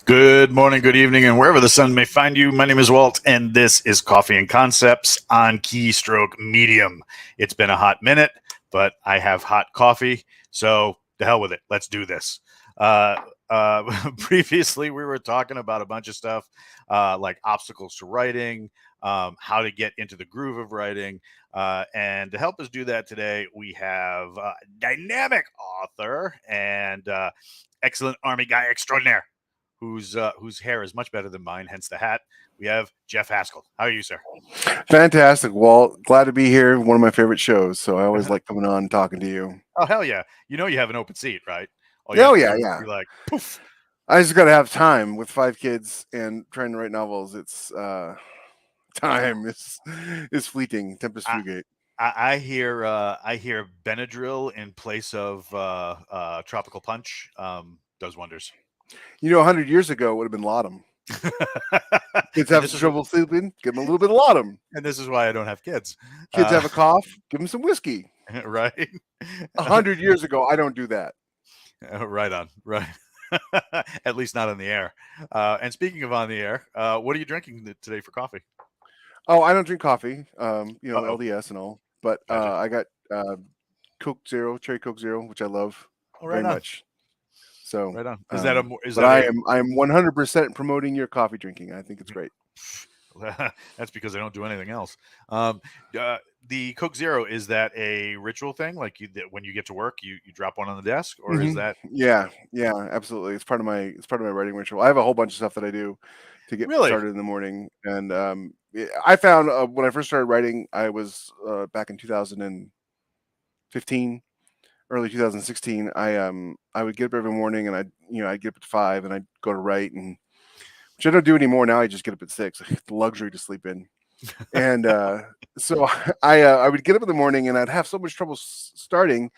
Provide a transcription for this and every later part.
Good morning, good evening, and wherever the sun may find you. My name is Walt, and this is Coffee and Concepts on Keystroke Medium. It's been a hot minute, but I have hot coffee, so to hell with it. Let's do this. Previously, we were talking about a bunch of stuff like obstacles to writing, how to get into the groove of writing. And to help us do that today, we have a dynamic author and excellent Army guy extraordinaire whose hair is much better than mine, hence the hat. We have Jeff Haskell. How are you, sir? Fantastic, Walt. Glad to be here. One of my favorite shows, so I always like coming on and talking to you. Oh, hell yeah. You know you have an open seat, right? All you Oh have to yeah, do is yeah. be like, poof. I just got to have time with 5 kids and trying to write novels. It's time is fleeting. Tempest I, fugate. I hear Benadryl in place of tropical punch does wonders. 100 years ago it would have been laudanum. Kids and have this some is trouble sleeping. Give them a little bit of laudanum. and this is why I don't have kids. Kids have a cough. Give them some whiskey. Right? 100 years ago, I don't do that. Right on. Right. At least not on the air. And speaking of on the air, what are you drinking today for coffee? Oh, I don't drink coffee. Uh-oh. LDS and all. But Gotcha. I got Coke Zero, Cherry Coke Zero, which I love Oh, right very on. much. So, Right on. Is that but I'm 100% promoting your coffee drinking. I think it's great. That's because I don't do anything else. The Coke Zero, is that a ritual thing? Like when you get to work, you drop one on the desk, or is that Yeah, absolutely. It's part of my writing ritual. I have a whole bunch of stuff that I do to get really? started in the morning, and I found when I first started writing, I was back in 2015, early 2016. I would get up every morning, and I'd get up at 5, and I'd go to write, and which I don't do anymore. Now I just get up at 6. I get the luxury to sleep in. And so I would get up in the morning and I'd have so much trouble starting,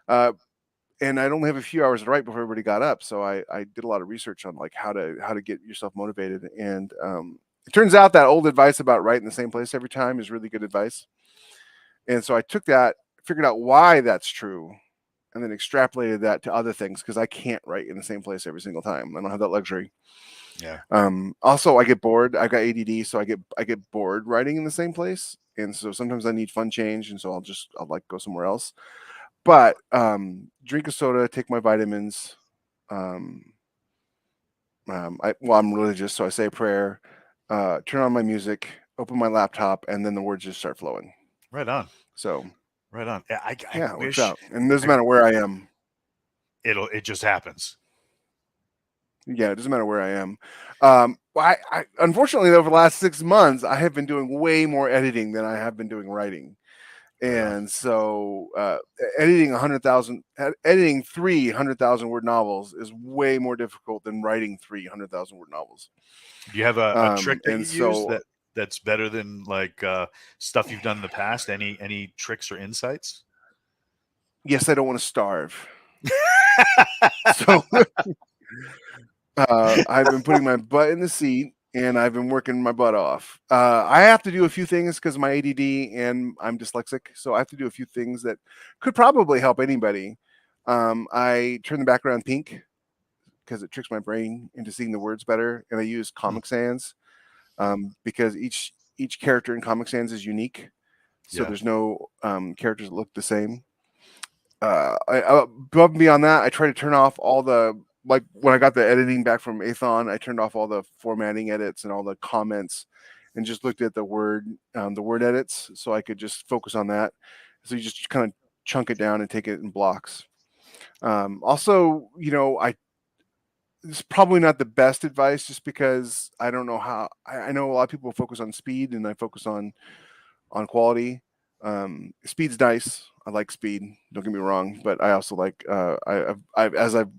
and I'd only have a few hours to write before everybody got up. So I did a lot of research on like how to get yourself motivated. And it turns out that old advice about writing the same place every time is really good advice. And so I took that, figured out why that's true, and then extrapolated that to other things because I can't write in the same place every single time. I don't have that luxury. Yeah. Also, I get bored. I got ADD, so I get bored writing in the same place, and so sometimes I need fun change, and so I'll like go somewhere else. But drink a soda, take my vitamins. I'm religious, so I say a prayer, turn on my music, open my laptop, and then the words just start flowing. Right on. So Right on. I yeah, it works wish out, and it doesn't matter where I am. it just happens. Yeah, it doesn't matter where I am. I unfortunately over the last 6 months, I have been doing way more editing than I have been doing writing, Right on. and so editing 300,000 word novels is way more difficult than writing 300,000 word novels. Do you have a trick that you And use so that's better than like stuff you've done in the past? Any tricks or insights? yes, I don't want to starve. So I've been putting my butt in the seat and I've been working my butt off. I have to do a few things because of my ADD and I'm dyslexic. So I have to do a few things that could probably help anybody. I turn the background pink because it tricks my brain into seeing the words better. And I use Comic Sans because each character in Comic Sans is unique. So Yeah. there's no characters that look the same. Above and beyond that, I try to turn off all the like when I got the editing back from Athon, I turned off all the formatting edits and all the comments, and just looked at the word edits, so I could just focus on that. So you just kind of chunk it down and take it in blocks. Also, I it's probably not the best advice, just because I don't know how. I know a lot of people focus on speed, and I focus on quality. Speed's nice. I like speed. Don't get me wrong, but I also like as I've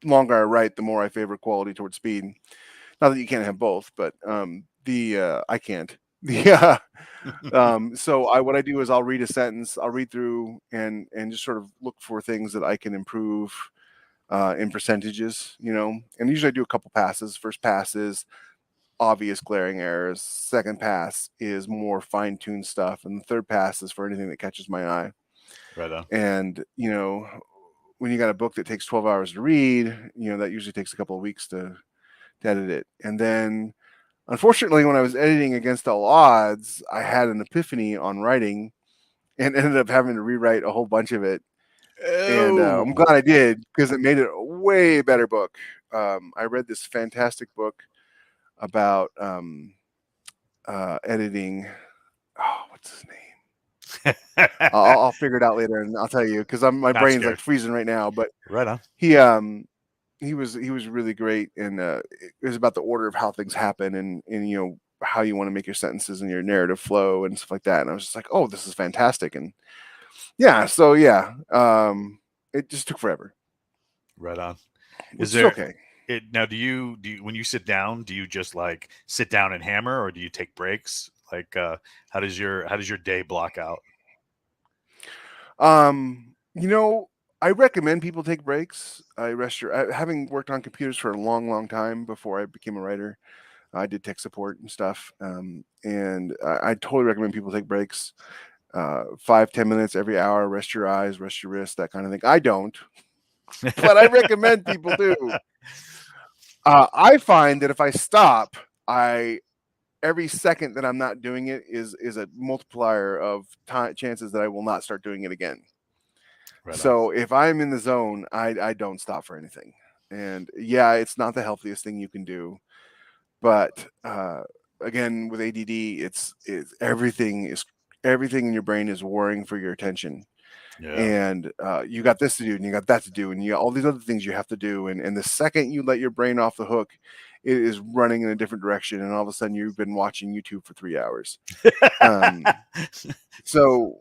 longer I write, the more I favor quality towards speed. Not that you can't have both, but I can't. Yeah. So what I do is I'll read a sentence, I'll read through and just sort of look for things that I can improve in percentages, and usually I do a couple passes. First pass is obvious glaring errors. Second pass is more fine-tuned stuff, and the third pass is for anything that catches my eye. Right on. And when you got a book that takes 12 hours to read, that usually takes a couple of weeks to to edit it. And then, unfortunately, when I was editing Against All Odds, I had an epiphany on writing and ended up having to rewrite a whole bunch of it. And I'm Oh, glad I did because it made it a way better book. I read this fantastic book about editing. Oh, what's his name? I'll figure it out later and I'll tell you because my not brain's like scared. freezing right now. But Right on. he um he was really great, and it was about the order of how things happen, and how you want to make your sentences and your narrative flow and stuff like that. And I was just like, oh, this is fantastic. And yeah, so yeah, it just took forever, Right on. Is which is there okay. it now? Do you when you sit down? Do you just like sit down and hammer, or do you take breaks? Like, how does your day block out? Um, you know, I recommend people take breaks. Having worked on computers for a long, long time before I became a writer. I did tech support and stuff, and I totally recommend people take breaks. 5-10 minutes every hour. Rest your eyes, rest your wrist, that kind of thing. I don't, but I recommend people do. I find that if I stop, I every second that I'm not doing it is a multiplier of chances that I will not start doing it again. Right on. So if I'm in the zone, I don't stop for anything. And yeah, it's not the healthiest thing you can do, but again, with ADD, it's everything in your brain is warring for your attention. Yeah. And you got this to do, and you got that to do, and you got all these other things you have to do. And the second you let your brain off the hook, it is running in a different direction, and all of a sudden you've been watching YouTube for 3 hours. Um, so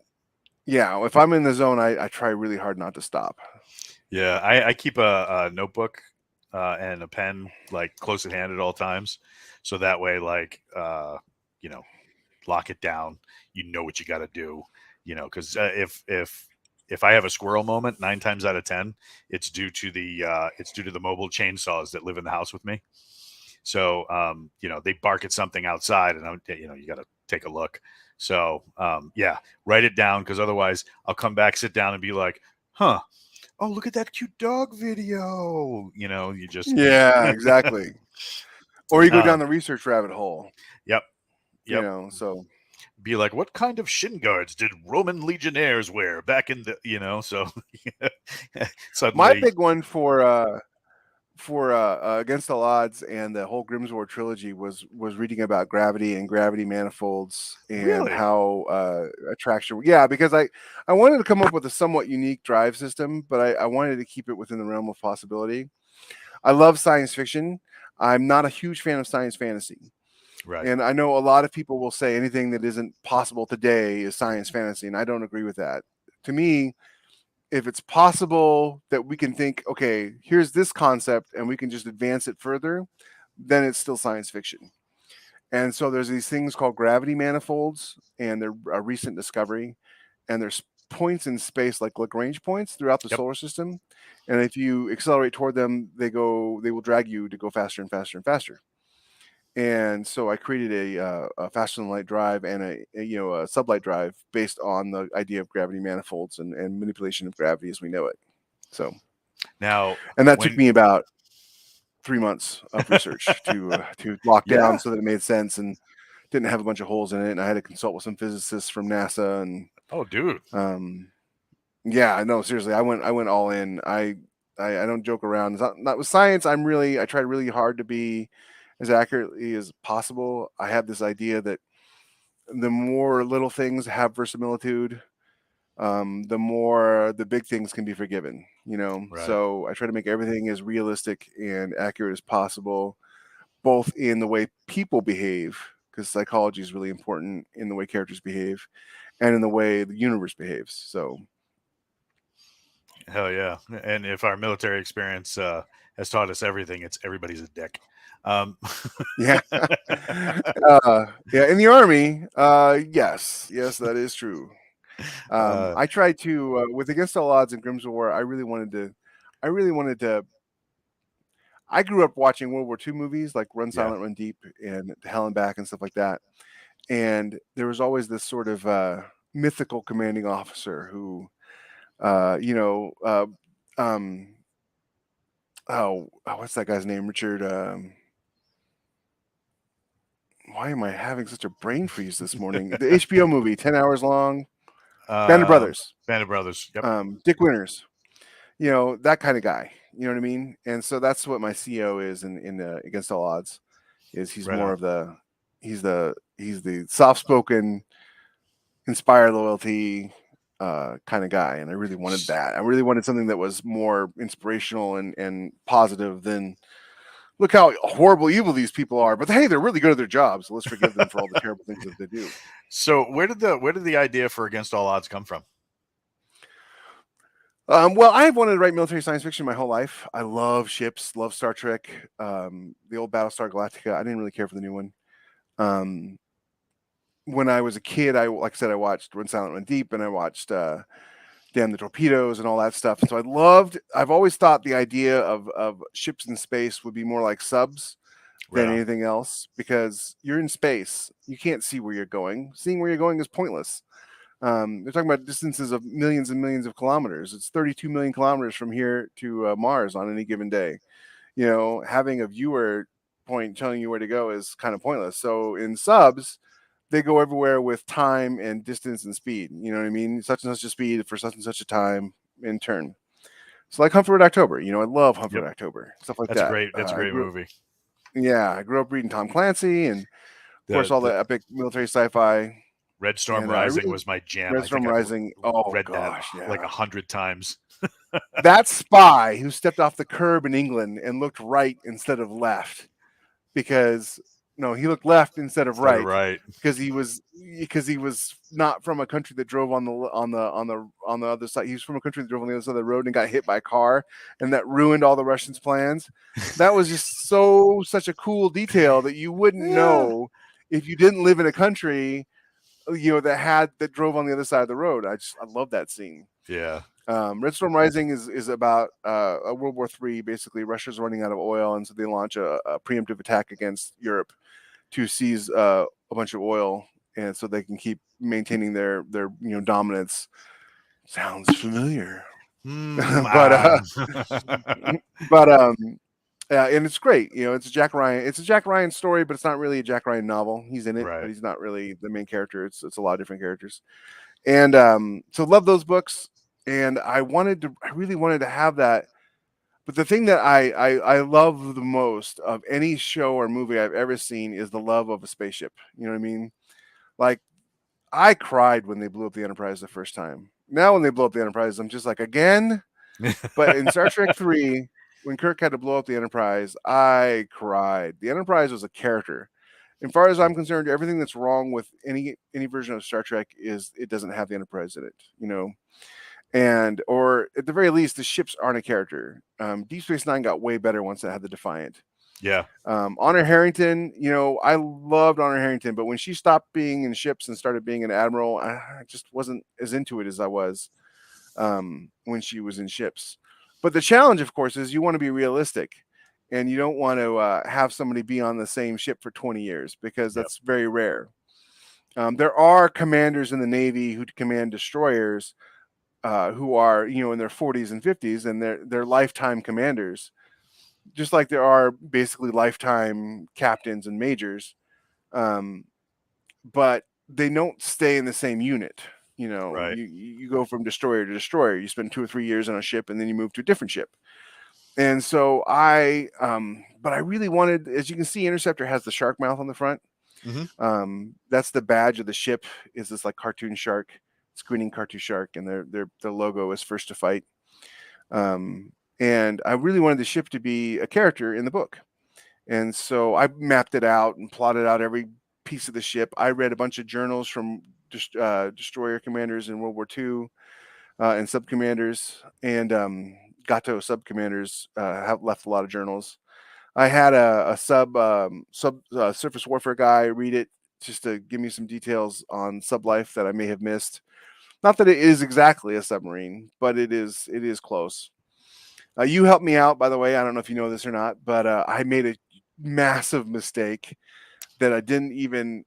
yeah, if I'm in the zone, I try really hard not to stop. Yeah, I keep a notebook and a pen like close at hand at all times, so that way, like, you know, lock it down. You know what you got to do. Because if I have a squirrel moment, 9 times out of 10, it's due to the mobile chainsaws that live in the house with me. So they bark at something outside, and you got to take a look. So yeah, write it down because otherwise I'll come back, sit down, and be like, huh. Oh, look at that cute dog video. You just Yeah, exactly. Or you go uh, down the research rabbit hole, yep, yep. so Be like, what kind of shin guards did Roman legionnaires wear back in so my suddenly, big one for Against All Odds and the whole Grimswar trilogy was reading about gravity and gravity manifolds and really? how attraction. Yeah, because I wanted to come up with a somewhat unique drive system, but I wanted to keep it within the realm of possibility. I love science fiction. I'm not a huge fan of science fantasy. Right. And I know a lot of people will say anything that isn't possible today is science fantasy, and I don't agree with that. To me, if it's possible that we can think, okay, here's this concept and we can just advance it further, then it's still science fiction. And so there's these things called gravity manifolds, and they're a recent discovery. And there's points in space like Lagrange points throughout the Yep. solar system. And if you accelerate toward them, they will drag you to go faster and faster and faster. And so I created a faster than light drive and a sublight drive based on the idea of gravity manifolds and manipulation of gravity as we know it. So, Now, and that took when me about 3 months of research to lock down yeah. so that it made sense and didn't have a bunch of holes in it. And I had to consult with some physicists from NASA and Oh, dude. um, yeah, no, seriously, I went all in. I don't joke around. It's not with science. I try really hard to be as accurately as possible. I have this idea that the more little things have verisimilitude, the more the big things can be forgiven. Right. So I try to make everything as realistic and accurate as possible, both in the way people behave, because psychology is really important in the way characters behave, and in the way the universe behaves. So Hell yeah. And if our military experience has taught us everything, it's everybody's a dick. Um, yeah, yeah. In the army, yes, that is true. uh, I tried to with Against All Odds and Grimms of War. I really wanted to. I grew up watching World War II movies like Run yeah. Silent, Run Deep, and Hell and Back and stuff like that. And there was always this sort of mythical commanding officer who, uh, you know, uh, um, what's that guy's name? Richard. Why am I having such a brain freeze this morning? The HBO movie, 10 hours long. Band of Um, Brothers, Band of Brothers. Yep. Dick Winters. That kind of guy. You know what I mean? And so that's what my CEO is in Against All Odds. Is he's Right more on. of the he's the soft spoken, inspire loyalty kind of guy, and I really wanted S- that. I really wanted something that was more inspirational and positive than look how horrible, evil these people are. But hey, they're really good at their jobs. So let's forgive them for all the terrible things that they do. So where did the idea for Against All Odds come from? Well, I've wanted to write military science fiction my whole life. I love ships, love Star Trek, the old Battlestar Galactica. I didn't really care for the new one. Um, when I was a kid, like I said, I watched When Silent Went Deep, and I watched Damn the Torpedoes and all that stuff. And so I've always thought the idea of ships in space would be more like subs Right than on. anything else because you're in space. You can't see where you're going. Seeing where you're going is pointless. They're talking about distances of millions and millions of kilometers. It's 32 million kilometers from here to Mars on any given day. Having a viewer point telling you where to go is kind of pointless. So in subs, they go everywhere with time and distance and speed. You know what I mean? Such and such a speed for such and such a time in turn. So like Hunt for Red October. I love Hunt for Yep. Red October, stuff like That's that. great. That's a great movie. I grew up reading Tom Clancy and of course The all the the epic military sci-fi. Red Storm And I Rising really was my jam. Red I think Storm I've Rising. Oh read that gosh, like yeah. 100 times. That spy who stepped off the curb in England and looked right instead of left because no, he looked left instead of Instead of right right. because he was not from a country that drove on the other side. He was from a country that drove on the other side of the road and got hit by a car, and that ruined all the Russians' plans. That was just such a cool detail that you wouldn't Yeah. know if you didn't live in a country that drove on the other side of the road. I love that scene. Yeah. Red Storm Rising is about a World War III. Basically, Russia's running out of oil, and so they launch a preemptive attack against Europe to seize a bunch of oil, and so they can keep maintaining their dominance. Sounds familiar, Mm, but ah. but yeah, and it's great. It's a Jack Ryan. It's a Jack Ryan story, but it's not really a Jack Ryan novel. He's in it, but Right. he's not really the main character. It's a lot of different characters, and so love those books. And I really wanted to have that. But the thing that I love the most of any show or movie I've ever seen is the love of a spaceship. You know what I mean? Like I cried when they blew up the Enterprise the first time. Now when they blow up the Enterprise, I'm just like again. But in Star Trek 3, when Kirk had to blow up the Enterprise, I cried. The Enterprise was a character. As far as I'm concerned, everything that's wrong with any version of Star Trek is it doesn't have the Enterprise in it. And or at the very least, the ships aren't a character. Deep Space Nine got way better once it had the Defiant. Yeah. Honor Harrington, I loved Honor Harrington, but when she stopped being in ships and started being an admiral, I just wasn't as into it as I was when she was in ships. But the challenge, of course, is you want to be realistic, and you don't want to have somebody be on the same ship for 20 years because Yep. that's very rare. There are commanders in the Navy who command destroyers who are in their 40s and 50s, and they're lifetime commanders, just like there are basically lifetime captains and majors. Um, but they don't stay in the same unit. Right. You go from destroyer to destroyer. You spend 2 or 3 years on a ship, and then you move to a different ship. And so but I really wanted, as you can see, Interceptor has the shark mouth on the front. Hmm. That's the badge of the ship. Is this like cartoon shark, squinting cartoon shark, and their logo is first to fight. Um, and I really wanted the ship to be a character in the book. And so I mapped it out and plotted out every piece of the ship. I read a bunch of journals from destroyer commanders in World War II and sub commanders, and Gato sub commanders have left a lot of journals. I had a sub surface warfare guy read it just to give me some details on sub life that I may have missed. Not that it is exactly a submarine, but it is close. You helped me out, by the way. I don't know if you know this or not, but I made a massive mistake that I didn't even.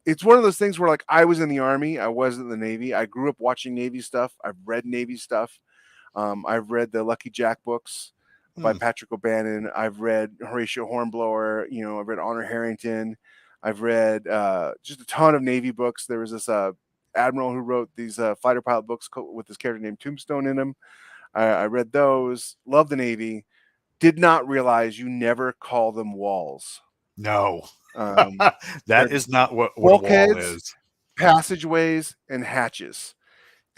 It's one of those things where, like, I was in the Army, I wasn't in the Navy. I grew up watching Navy stuff. I've read Navy stuff. I've read the Lucky Jack books by Hmm. Patrick O'Bannon. I've read Horatio Hornblower. I've read Honor Harrington. I've read just a ton of Navy books. There was this admiral who wrote these fighter pilot books with this character named Tombstone in them. I read those. Love the Navy. Did not realize you never call them walls. No. Um, That they're is not what a wall bulkheads, is. passageways, and hatches.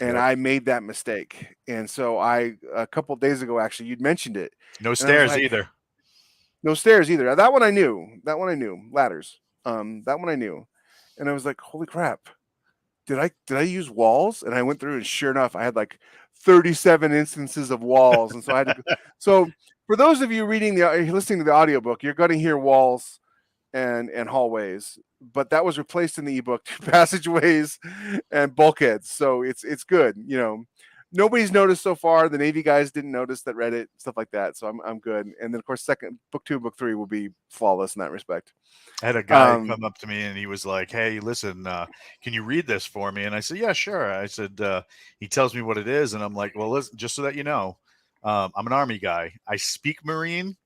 And Yep. I made that mistake. And so a couple of days ago, actually, you'd mentioned it. No And I was stairs like, either. no stairs either. That one I knew. That one I knew. Ladders. That one I knew. And I was like, holy crap. Did I use walls? And I went through, and sure enough, I had like 37 instances of walls. And so I had to so for those of you listening to the audiobook, you're going to hear walls and hallways, but that was replaced in the ebook to passageways and bulkheads. So it's good. Nobody's noticed so far. The Navy guys didn't notice that read it, stuff like that. So I'm good. And then of course, second book 2, book 3 will be flawless in that respect. I had a guy come up to me and he was like, "Hey, listen, can you read this for me?" And I said, "Yeah, sure." I said, he tells me what it is, and I'm like, "Well, listen, just so that you know, I'm an Army guy. I speak Marine,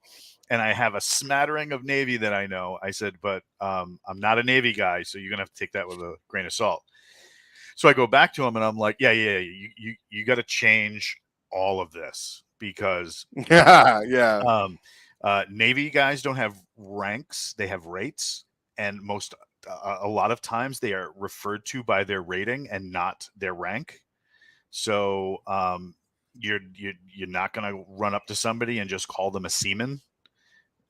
and I have a smattering of Navy that I know." I said, "But I'm not a Navy guy, so you're gonna have to take that with a grain of salt." So I go back to him and I'm like, "Yeah, you got to change all of this because Yeah. Navy guys don't have ranks; they have rates, and a lot of times they are referred to by their rating and not their rank. So you're not going to run up to somebody and just call them a seaman.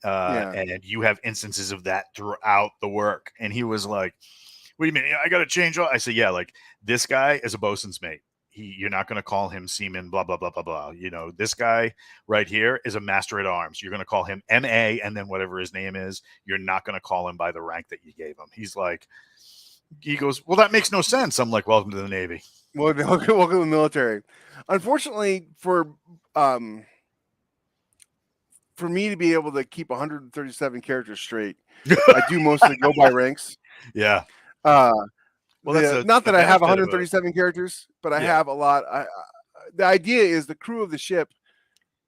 Yeah. And you have instances of that throughout the work." And he was like, "What do you mean? I got to change all?" I said, "Yeah, like this guy is a bosun's mate. You're not going to call him seaman, blah, blah, blah, blah, blah. This guy right here is a master at arms. You're going to call him MA and then whatever his name is. You're not going to call him by the rank that you gave him." He goes, "Well, that makes no sense." I'm like, "Welcome to the Navy." Well, welcome to the military. Unfortunately, for me to be able to keep 137 characters straight, I do mostly go by ranks. Yeah. Uh, Well, that's not the that I have benefit of it. 137 characters, but I Yeah. have a lot. The idea is the crew of the ship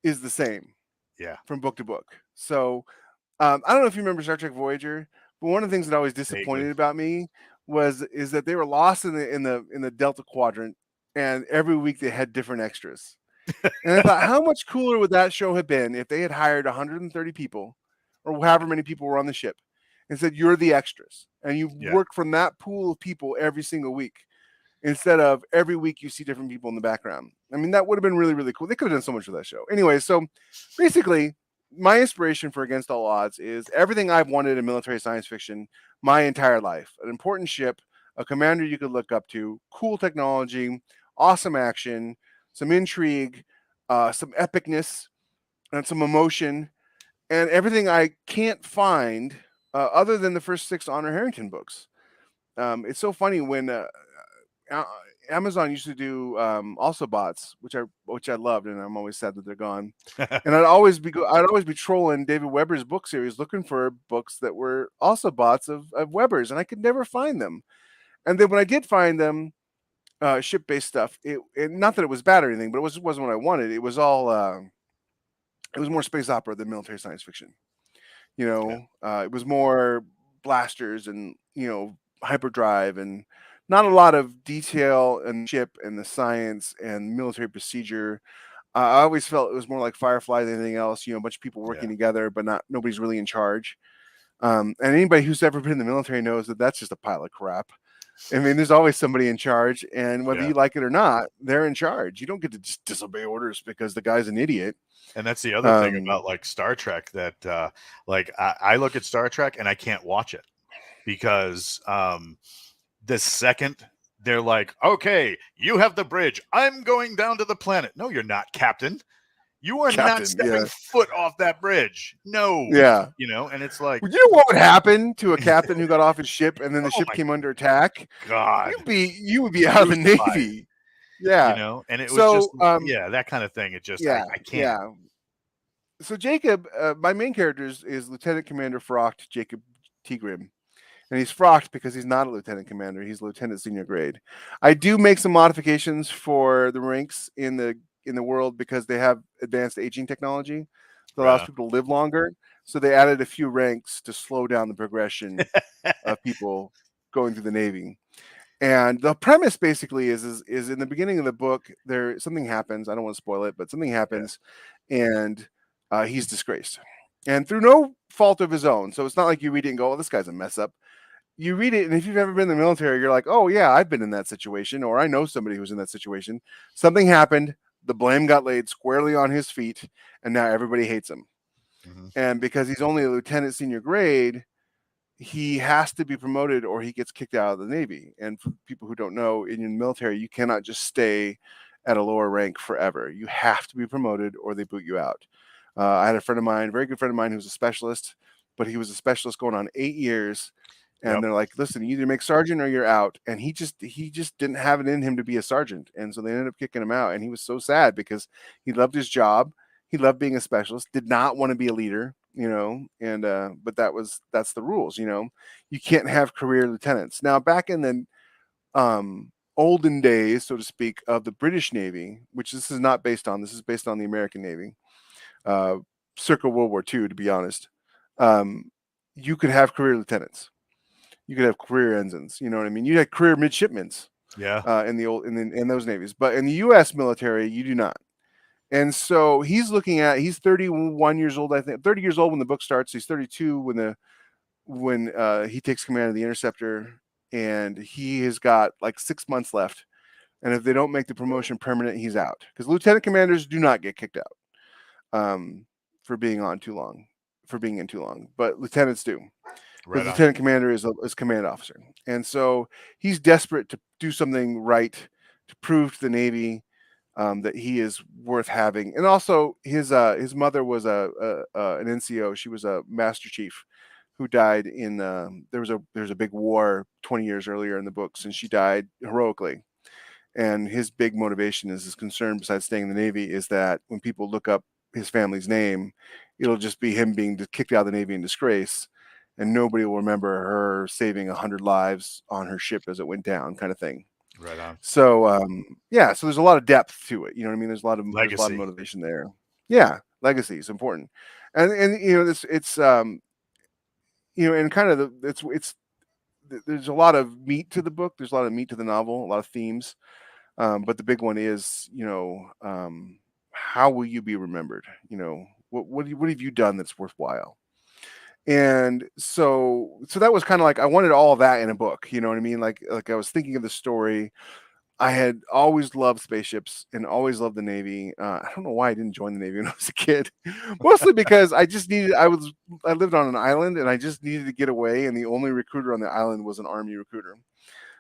is the same Yeah. from book to book. So I don't know if you remember Star Trek Voyager, but one of the things that always Vaguely. disappointed about me is that they were lost in the Delta Quadrant, and every week they had different extras. And I thought, how much cooler would that show have been if they had hired 130 people, or however many people were on the ship, and said, "You're the extras," and you Yeah. work from that pool of people every single week, instead of every week you see different people in the background. I mean, that would have been really, really cool. They could have done so much with that show. Anyway, so basically, my inspiration for Against All Odds is everything I've wanted in military science fiction my entire life: an important ship, a commander you could look up to, cool technology, awesome action, some intrigue, some epicness, and some emotion, and everything I can't find other than the first 6 Honor Harrington books. It's so funny when Amazon used to do also bots, which I loved, and I'm always sad that they're gone. And I'd always be trolling David Weber's book series looking for books that were also bots of Weber's, and I could never find them. And then when I did find them, ship-based stuff, not that it was bad or anything, but it wasn't what I wanted. It was all it was more space opera than military science fiction. Yeah. It was more blasters and hyperdrive, and not a lot of detail and ship and the science and military procedure. I always felt it was more like Firefly than anything else. A bunch of people working Yeah. together, but nobody's really in charge. And anybody who's ever been in the military knows that that's just a pile of crap. I mean, there's always somebody in charge, and whether Yeah. you like it or not, they're in charge. You don't get to just disobey orders because the guy's an idiot. And that's the other thing about like Star Trek that I look at Star Trek and I can't watch it because the second they're like, "Okay, you have the bridge. I'm going down to the planet." No, you're not, Captain. You are not Captain, stepping yeah. foot off that bridge. No. Yeah. And it's like, Well, you know what would happen to a captain who got off his ship and then the oh ship my came under attack? God, You would be out of the crucified, Navy. Yeah. and it was just, So yeah, that kind of thing. It just, yeah, I can't. yeah. So Jacob, my main character is Lieutenant Commander Frocht Jacob Tigrim. And he's Frocht because he's not a lieutenant commander. He's lieutenant senior grade. I do make some modifications for the ranks in the world because they have advanced aging technology that allows Right. people to live longer. So they added a few ranks to slow down the progression of people going through the Navy. And the premise basically is in the beginning of the book, there something happens. I don't want to spoil it, but something Yeah. happens, and he's disgraced, and through no fault of his own. So it's not like you read it and go, "Oh, this guy's a mess up." You read it, and if you've ever been in the military, you're like, "Oh yeah, I've been in that situation," or "I know somebody who's in that situation." Something happened. The blame got laid squarely on his feet, and now everybody hates him. Hmm. And because he's only a lieutenant senior grade, he has to be promoted or he gets kicked out of the Navy. And for people who don't know, in the military, you cannot just stay at a lower rank forever. You have to be promoted or they boot you out. I had a friend of mine, a very good friend of mine, who was a specialist, but he was a specialist going on 8 years. And Yep. they're like, listen, you either make sergeant or you're out. And he just didn't have it in him to be a sergeant. And so they ended up kicking him out. And he was so sad because he loved his job. He loved being a specialist, did not want to be a leader, and but that's the rules. You can't have career lieutenants. Now, back in the olden days, so to speak, of the British Navy, which this is not based on, this is based on the American Navy, uh, circa World War II, to be honest. um, you could have career lieutenants, you could have career ensigns, you know what I mean, you had career midshipmen Yeah. in the old in those navies, but in the US military you do not. And so he's 31 years old, I think 30 years old when the book starts. He's 32 when he takes command of the Interceptor, and he has got like 6 months left. And if they don't make the promotion permanent, he's out, because lieutenant commanders do not get kicked out um, for being on too long, for being in too long, but lieutenants do, because Right on. lieutenant commander is command officer. And so he's desperate to do something right, to prove to the Navy that he is worth having. And also, his mother was an NCO. She was a master chief who died in there was a big war 20 years earlier in the books, and she died heroically. And his big motivation, is his concern, besides staying in the Navy, is that when people look up his family's name, it'll just be him being kicked out of the Navy in disgrace, and nobody will remember her saving 100 lives on her ship as it went down, kind of thing. Right on. So yeah, so there's a lot of depth to it. You know what I mean? There's a lot of Legacy. motivation there. Yeah, legacy is important, and it's and kind of it's there's a lot of meat to the book. There's a lot of meat to the novel, a lot of themes. But the big one is, how will you be remembered? What have you done that's worthwhile? And so that was kind of like, I wanted all of that in a book. You know what I mean? Like I was thinking of the story. I had always loved spaceships and always loved the Navy. I don't know why I didn't join the Navy when I was a kid. Mostly because I lived on an island and I just needed to get away, and the only recruiter on the island was an Army recruiter.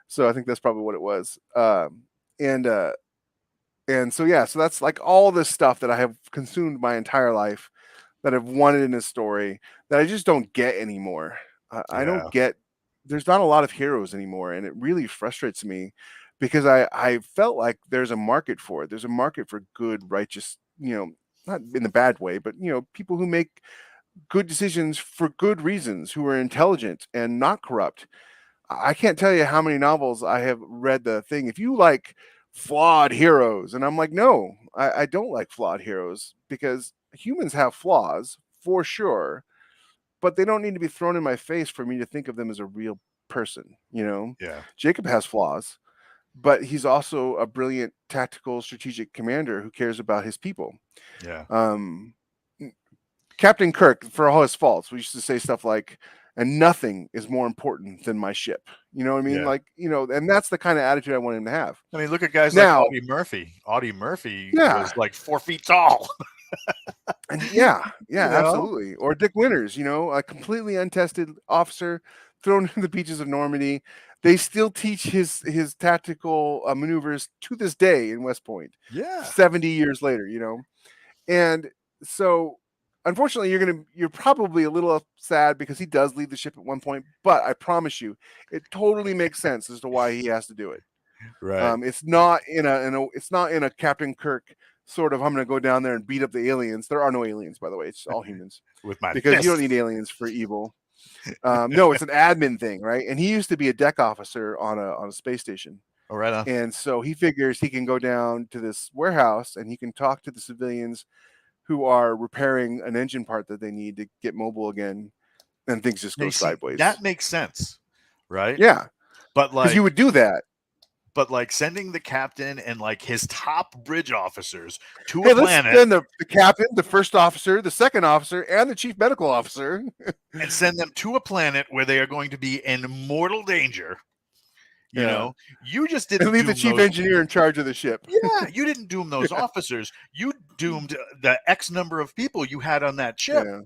So I think that's probably what it was. And and so yeah, so that's like all this stuff that I have consumed my entire life, that I've wanted in a story, that I just don't get anymore. I don't Yeah. get. There's not a lot of heroes anymore, and it really frustrates me, because I felt like there's a market for it. There's a market for good, righteous, not in the bad way, but people who make good decisions for good reasons, who are intelligent and not corrupt. I can't tell you how many novels I have read the thing, if you like flawed heroes. And I'm like, no, I don't like flawed heroes, because humans have flaws for sure, but they don't need to be thrown in my face for me to think of them as a real person. Yeah. Jacob has flaws, but he's also a brilliant tactical strategic commander who cares about his people. Yeah. Um, Captain Kirk, for all his faults, we used to say stuff like, "And nothing is more important than my ship." You know what I mean? Yeah. Like, and that's the kind of attitude I want him to have. I mean, look at guys like Now, Audie Murphy. Audie Murphy yeah, was like 4 feet tall. and yeah, you yeah, know? absolutely. Or Dick Winters, a completely untested officer thrown in the beaches of Normandy. They still teach his tactical maneuvers to this day in West Point, Yeah. 70 years later. And so, unfortunately, you're probably a little sad because he does leave the ship at one point, but I promise you, it totally makes sense as to why he has to do it. Right. It's not it's not in a Captain Kirk sort of, I'm going to go down there and beat up the aliens. There are no aliens, by the way. It's all humans, With my because you don't fists. need aliens for evil. No, it's an admin thing, right? And he used to be a deck officer on a space station. Oh, right on. And so he figures he can go down to this warehouse and he can talk to the civilians who are repairing an engine part that they need to get mobile again, and things just go They see that sideways. makes sense, right? Yeah, But because you like would do that. but like sending the captain and like his top bridge officers to a Hey, let's planet send the captain, the first officer, the second officer, and the chief medical officer. and send them to a planet where they are going to be in mortal danger, Yeah, you just and didn't leave the doom chief those. engineer in charge of the ship. Yeah, you didn't doom those officers. You doomed the X number of people you had on that ship. Yeah.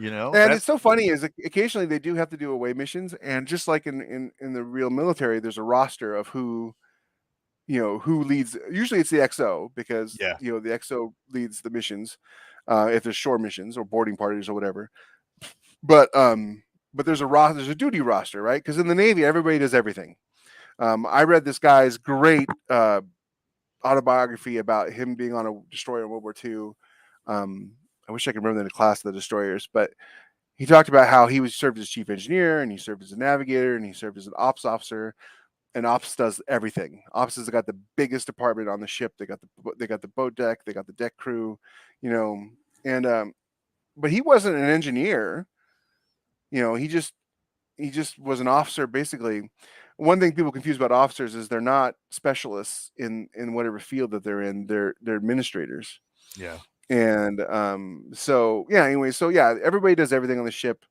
And That's it's so funny is occasionally they do have to do away missions, and just like in the real military, there's a roster of who leads. Usually it's the XO, because yeah, the XO leads the missions, if there's shore missions or boarding parties or whatever. But there's a duty roster, right? Because in the Navy, everybody does everything. I read this guy's great autobiography about him being on a destroyer in World War II. I wish I could remember the class of the destroyers, but he talked about how he was served as chief engineer, and he served as a navigator, and he served as an ops officer. And ops does everything. Ops has got the biggest department on the ship. They got the boat deck. They got the deck crew, you know. And but he wasn't an engineer. He just was an officer basically. One thing people confuse about officers is they're not specialists in whatever field that they're in. They're administrators. yeah. And so yeah. Anyway, so yeah, everybody does everything on the ship.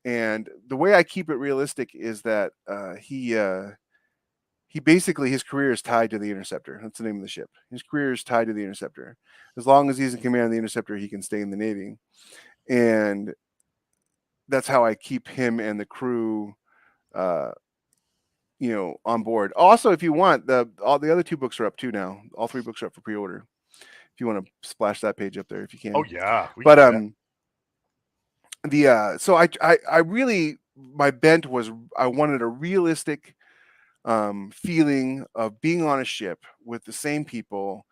And the way I keep it realistic is that he basically, his career is tied to the Interceptor. That's the name of the ship. His career is tied to the Interceptor. As long as he's in command of the Interceptor, he can stay in the Navy. And that's how I keep him and the crew uh on board. Also, if you want, all the other 2 books are up too now. All 3 books are up for pre-order. If you want to splash that page up there, if you Oh can. yeah, we can But do that. so I really, my bent was, I wanted a realistic feeling of being on a ship with the same people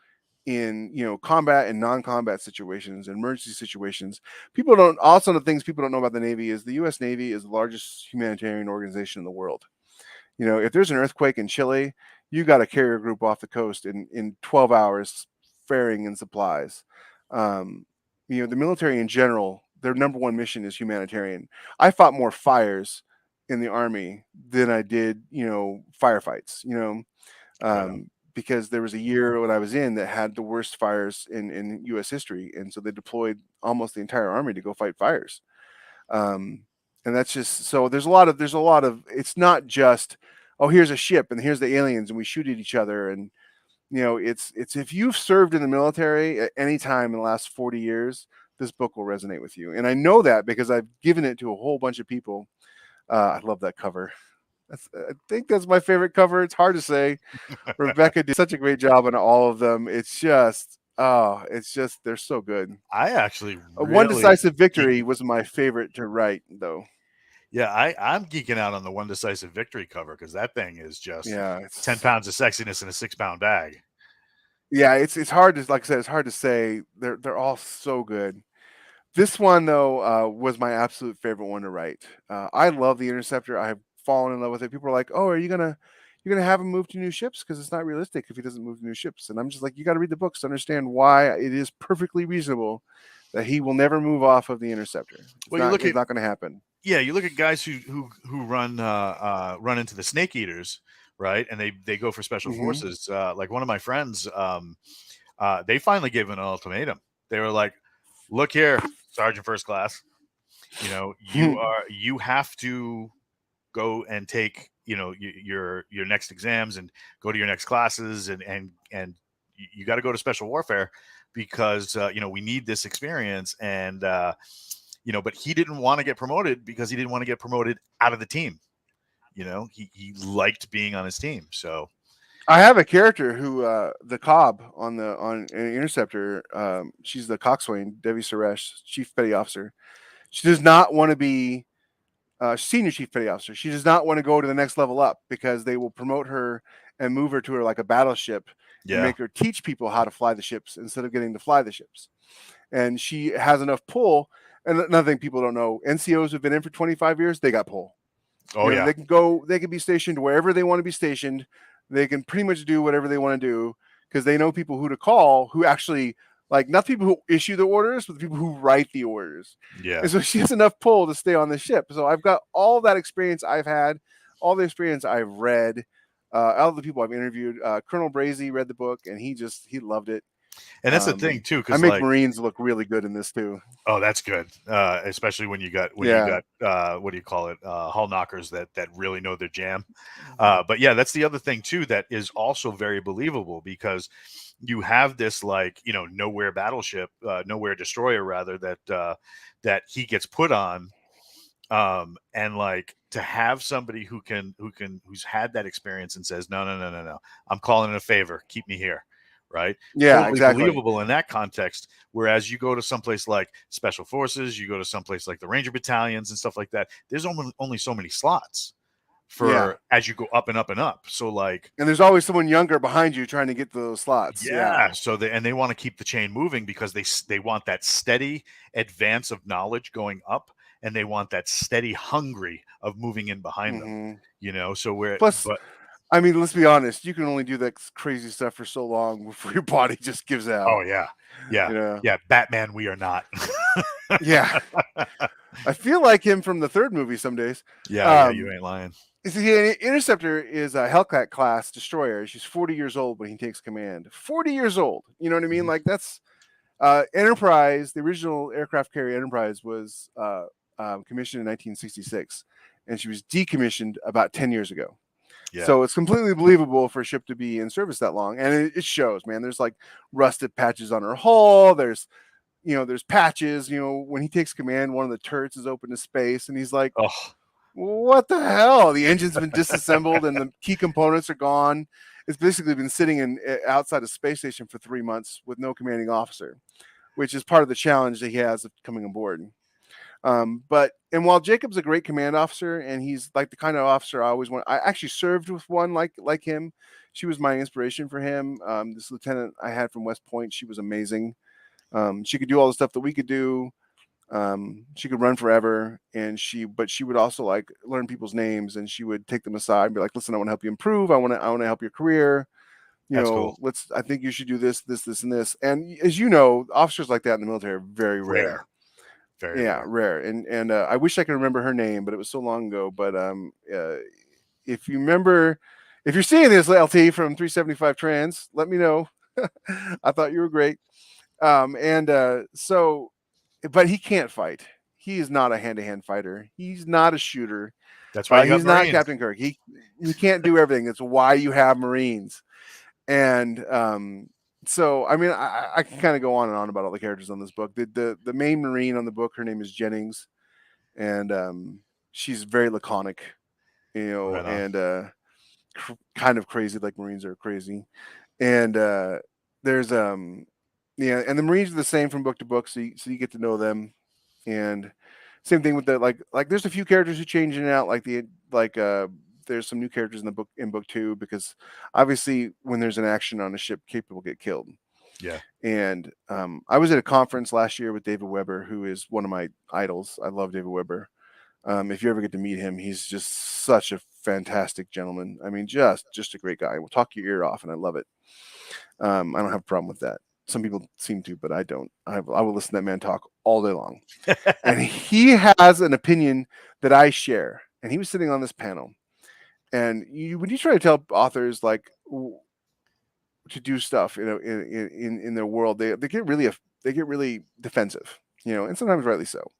in combat and non-combat situations, emergency situations. People don't also the things people don't know about the Navy is the U.S. Navy is the largest humanitarian organization in the world. If there's an earthquake in Chile, you got a carrier group off the coast in 12 hours ferrying in supplies. The military in general, their number one mission is humanitarian. I fought more fires in the Army than I did, firefights, Right on. because there was a year when I was in that had the worst fires in U.S. history. And so they deployed almost the entire Army to go fight fires. And that's just, so there's a lot of, it's not just, oh, here's a ship and here's the aliens and we shoot at each other. And, it's if you've served in the military at any time in the last 40 years, this book will resonate with you. And I know that because I've given it to a whole bunch of people. I love that cover. I think that's my favorite cover. It's hard to say. Rebecca did such a great job on all of them. It's just they're so good. I actually One really Decisive Victory geek. was my favorite to write, though. Yeah, I'm geeking out on the One Decisive Victory cover because that thing is just Yeah, 10 pounds of sexiness in a 6-pound bag. it's hard to, like I said, it's hard to say. They're all so good. This one though was my absolute favorite one to write. I love the Interceptor. I have fallen in love with it. People are like, "Oh, are you're gonna have him move to new ships? Because it's not realistic if he doesn't move to new ships." And I'm just like, you got to read the books to understand why it is perfectly reasonable that he will never move off of the Interceptor. Well, you look It's at not going to happen. yeah, you look at guys who run into the snake eaters, right? And they go for special Hmm. forces. Like one of my friends, they finally gave him an ultimatum. They were like, "Look here, Sergeant First Class. You have to go and take your next exams and go to your next classes and you got to go to special warfare because we need this experience and but he didn't want to get promoted because he didn't want to get promoted out of the team. He liked being on his team. So I have a character who, the Cobb on Interceptor. She's the coxswain, Devi Suresh, Chief Petty Officer. She does not want to be senior chief petty officer. She does not want to go to the next level up because they will promote her and move her to her like a battleship and yeah. make her teach people how to fly the ships instead of getting to fly the ships. And she has enough pull. And another thing people don't know, NCOs have been in for 25 years, they got pull. Oh yeah. They can be stationed wherever they want to be stationed. They can pretty much do whatever they want to do because they know people who to call who actually Like not the people who issue the orders, but the people who write the orders. Yeah. And so she has enough pull to stay on the ship. So I've got all that experience I've had, all the experience I've read. All the people I've interviewed, Colonel Brazy read the book and he loved it. And that's the thing too, I because make like, Marines look really good in this too. oh, that's good. Especially when you Yeah. got what do you call it? Hull knockers that really know their jam. But yeah, that's the other thing too that is also very believable, because you have this, like, nowhere battleship, nowhere destroyer rather, that he gets put on, and like, to have somebody who's had that experience and says, no, no, no, no, no, I'm calling in a favor, keep me here, right? Yeah, Totally exactly. believable in that context. Whereas you go to someplace like special forces, you go to someplace like the ranger battalions and stuff like that, there's only so many slots Yeah. for as you go up and up and up. So like, And there's always someone younger behind you trying to get to those slots. Yeah. yeah, so they want to keep the chain moving, because they want that steady advance of knowledge going up, and they want that steady hungry of moving in behind them. Hmm. So we're Plus, but I mean, let's be honest. You can only do that crazy stuff for so long before your body just gives out. oh yeah, yeah, You know. yeah. Batman, we are not. Yeah. I feel like him from the third movie some days. Yeah, yeah, you Um, ain't lying. you see, Interceptor is a Hellcat class destroyer. She's 40 years old when he takes command. 40 years old. You know what I mean? Mhm. Like that's Enterprise. The original aircraft carrier Enterprise was commissioned in 1966, and she was decommissioned about 10 years ago. Yeah. So it's completely believable for a ship to be in service that long, and it shows. Man, there's like rusted patches on her hull. There's patches. When he takes command, one of the turrets is open to space, and he's like, Oh, "What the hell? The engine's been disassembled, and the key components are gone." It's basically been sitting outside a space station for 3 months with no commanding officer, which is part of the challenge that he has of coming aboard. But while Jacob's a great command officer, and he's like the kind of officer I always want, I actually served with one like him. She was my inspiration for him. This lieutenant I had from West Point, she was amazing. She could do all the stuff that we could do. She could run forever, but she would also like learn people's names, and she would take them aside and be like, "Listen, I want to help you improve. I want to help your career. that's cool. I think you should do this, and this." And as you know, officers like that in the military are very rare. Rare, very Yeah, rare. rare. And I wish I could remember her name, but it was so long ago. But if you remember, if you're seeing this LT from 375 Trans, let me know. I thought you were great. And so, but he can't fight. He is not a hand-to-hand fighter. He's not a shooter. That's why you got He's not Marines. Captain Kirk. He can't do everything. That's why you have Marines. And so I mean, I can kind of go on and on about all the characters on this book. The main Marine on the book, her name is Jennings, and she's very laconic, Right on. and kind of crazy, like Marines are crazy. And there's yeah, and the Marines are the same from book to book, so you get to know them. And same thing with the like there's a few characters who change in and out, there's some new characters in book two, because obviously when there's an action on a ship, people get killed. Yeah. And I was at a conference last year with David Weber, who is one of my idols. I love David Weber. If you ever get to meet him, he's just such a fantastic gentleman. I mean, just a great guy. We'll talk your ear off, and I love it. I don't have a problem with that. Some people seem to, but I don't. I will listen to that man talk all day long. And he has an opinion that I share. And he was sitting on this panel. And when you try to tell authors like to do stuff, in their world, they get really defensive, and sometimes rightly so.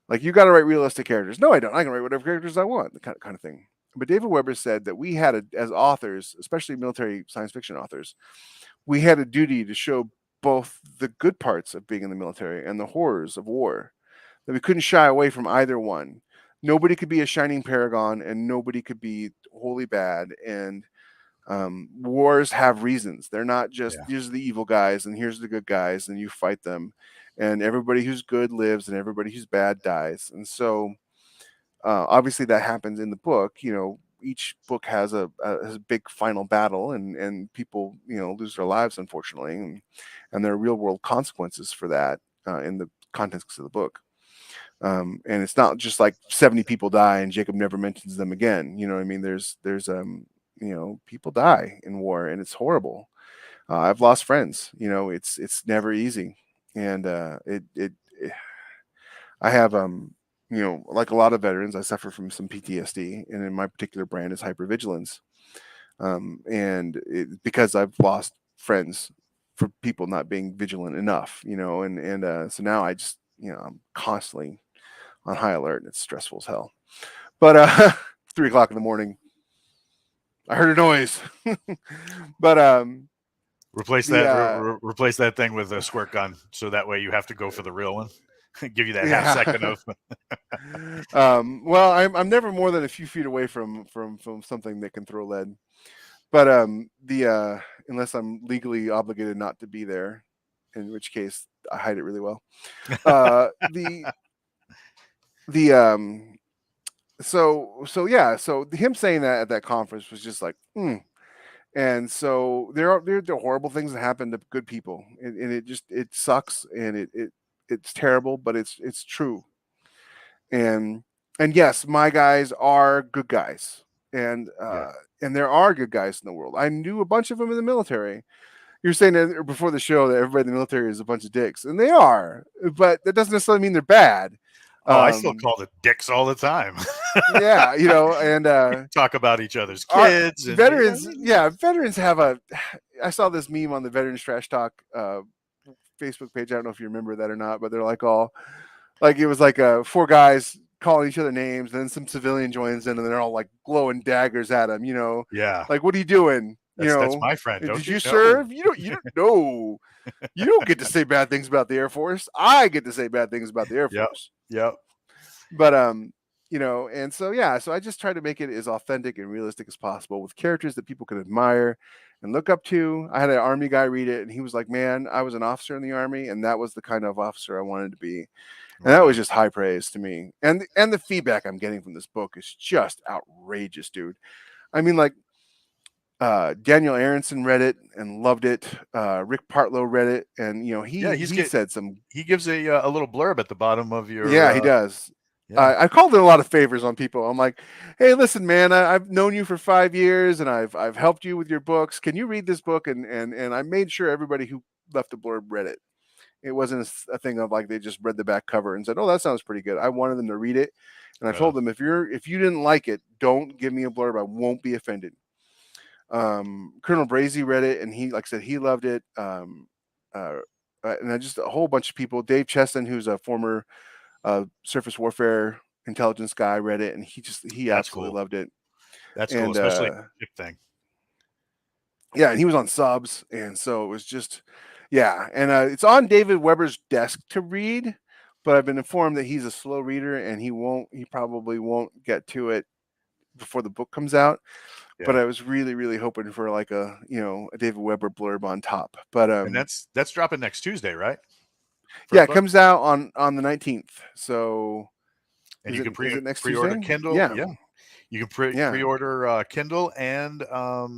Like, you got to write realistic characters. No, I don't. I can write whatever characters I want, the kind of thing. But David Weber said that we had as authors, especially military science fiction authors, we had a duty to show both the good parts of being in the military and the horrors of war. That we couldn't shy away from either one. Nobody could be a shining paragon, and nobody could be wholly bad. And wars have reasons. They're not just Yeah. here's the evil guys and here's the good guys, and you fight them. And everybody who's good lives, and everybody who's bad dies. And so, obviously, that happens in the book. Each book has a big final battle, and people lose their lives, unfortunately, and there are real world consequences for that in the context of the book. And it's not just like 70 people die and Jacob never mentions them again. You know what I mean? There's people die in war, and it's horrible. I've lost friends. It's never easy, and I have like a lot of veterans, I suffer from some PTSD, and in my particular brand is hypervigilance. Because I've lost friends for people not being vigilant enough, and so now I just I'm constantly on high alert, and it's stressful as hell. But 3 o'clock in the morning, I heard a noise. But the replace that thing with a squirt gun, so that way you have to go for the real one. Give you that half second yeah. of. Well, I'm never more than a few feet away from something that can throw lead. But the unless I'm legally obligated not to be there, in which case I hide it really well. The the so yeah, so him saying that at that conference was just like, and so there are horrible things that happen to good people, and it sucks, and it's terrible, but it's true. And yes, my guys are good guys, and Yeah. there are good guys in the world. I knew a bunch of them in the military. You're saying that before the show that everybody in the military is a bunch of dicks, and they are, but that doesn't necessarily mean they're bad. Oh, I still Um, call the dicks all the time. yeah, and Talk about each other's our kids, and veterans, yeah, veterans have a. I saw this meme on the Veterans Trash Talk Facebook page. I don't know if you remember that or not, but they're like all like it was like four guys calling each other names, and then some civilian joins in, and they're all like glowing daggers at him. yeah, Like, what are you doing? that's my friend. Did Don't you you know? serve? You don't know. You don't get to say bad things about the Air Force. I get to say bad things about the Air Yep, Force. yep. But and so yeah, so I just try to make it as authentic and realistic as possible with characters that people can admire and look up to. I had an army guy read it, and he was like, "Man, I was an officer in the army, and that was the kind of officer I wanted to be." And Right that was on. just high praise to me. And the feedback I'm getting from this book is just outrageous, dude. I mean, like Daniel Aronson read it and loved it. Rick Partlow read it, and Yeah, he said some. he gives a little blurb at the bottom of your. Yeah, he does. Yeah. I called in a lot of favors on people. I'm like, hey, listen, man, I've known you for 5 years, and I've helped you with your books. Can you read this book? And I made sure everybody who left the blurb read it. It wasn't a thing of like they just read the back cover and said, "Oh, that sounds pretty good." I wanted them to read it, and I Right on. told them if you didn't like it, don't give me a blurb. I won't be offended. Colonel Brazy read it, and he, like I said, he loved it. Uh, and I just a whole bunch of people. Dave Chesson, who's a former surface warfare intelligence guy, read it, and he That's absolutely cool. loved it. That's cool, And especially ship thing. yeah, and he was on subs, and so it was just yeah. And it's on David Weber's desk to read, but I've been informed that he's a slow reader, and he probably won't get to it before the book comes out. But Yeah, I was really, really hoping for like a David Weber blurb on top. But and that's dropping next Tuesday, right? yeah, First it book, comes out on the 19th. So and you can is it next pre-order Tuesday? Kindle. Yeah, Yeah, you can yeah, pre-order Kindle and what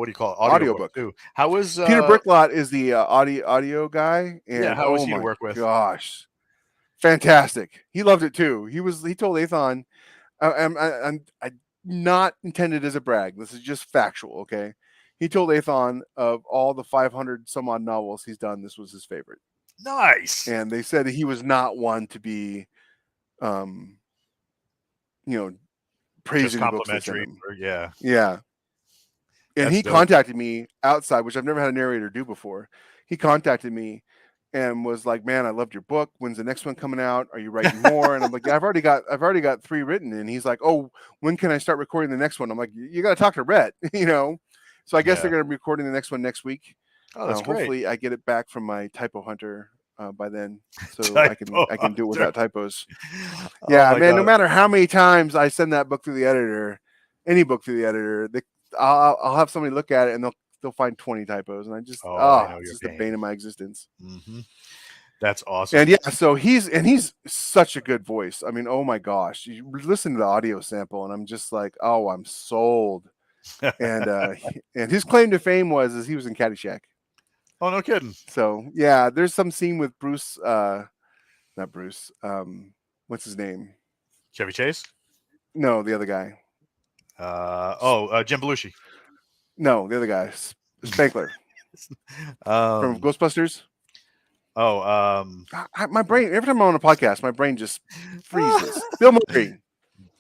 do you call it? Audiobook audiobook. too. How was Peter Bricklot is the audio guy, yeah, and how was oh he to my work with? gosh, fantastic! He loved it too. He told Athon, I not intended as a brag. This is just factual, okay? He told Athon of all the 500 some odd novels he's done, this was his favorite, Nice. and they said he was not one to be, um, you know, Just praising the books they sent complimentary him. or yeah, Yeah, and that's he dope. contacted me outside, which I've never had a narrator do before. He contacted me and was like, "Man, I loved your book. When's the next one coming out? Are you writing more?" And I'm like, "Yeah, I've already got 3 written." And he's like, "Oh, when can I start recording the next one?" I'm like, "You got to talk to Rhett, you know." So I guess they're Yeah. going to be recording the next one next week. Oh, that's great. Hopefully, I get it back from my typo hunter by then, so Typo I can do it hunter. without typos. Oh Yeah, my man. No god. matter how many times I send that book through the editor, any book through the editor, I'll have somebody look at it and they'll find 20 typos, and Oh, I know it's your just the bane pain. of my existence. That's awesome. And yeah, so he's such a good voice. I mean, oh my gosh, you listen to the audio sample, and I'm just like, oh, I'm sold. And and his claim to fame is he was in Caddyshack. Oh, no kidding. So yeah, there's some scene with Bruce, not Bruce, what's his name? Chevy Chase. No, the other guy. Jim Belushi. No, the other guy. Spankler from um, Ghostbusters. oh, My brain, every time I'm on a podcast, my brain just freezes. Bill Murray.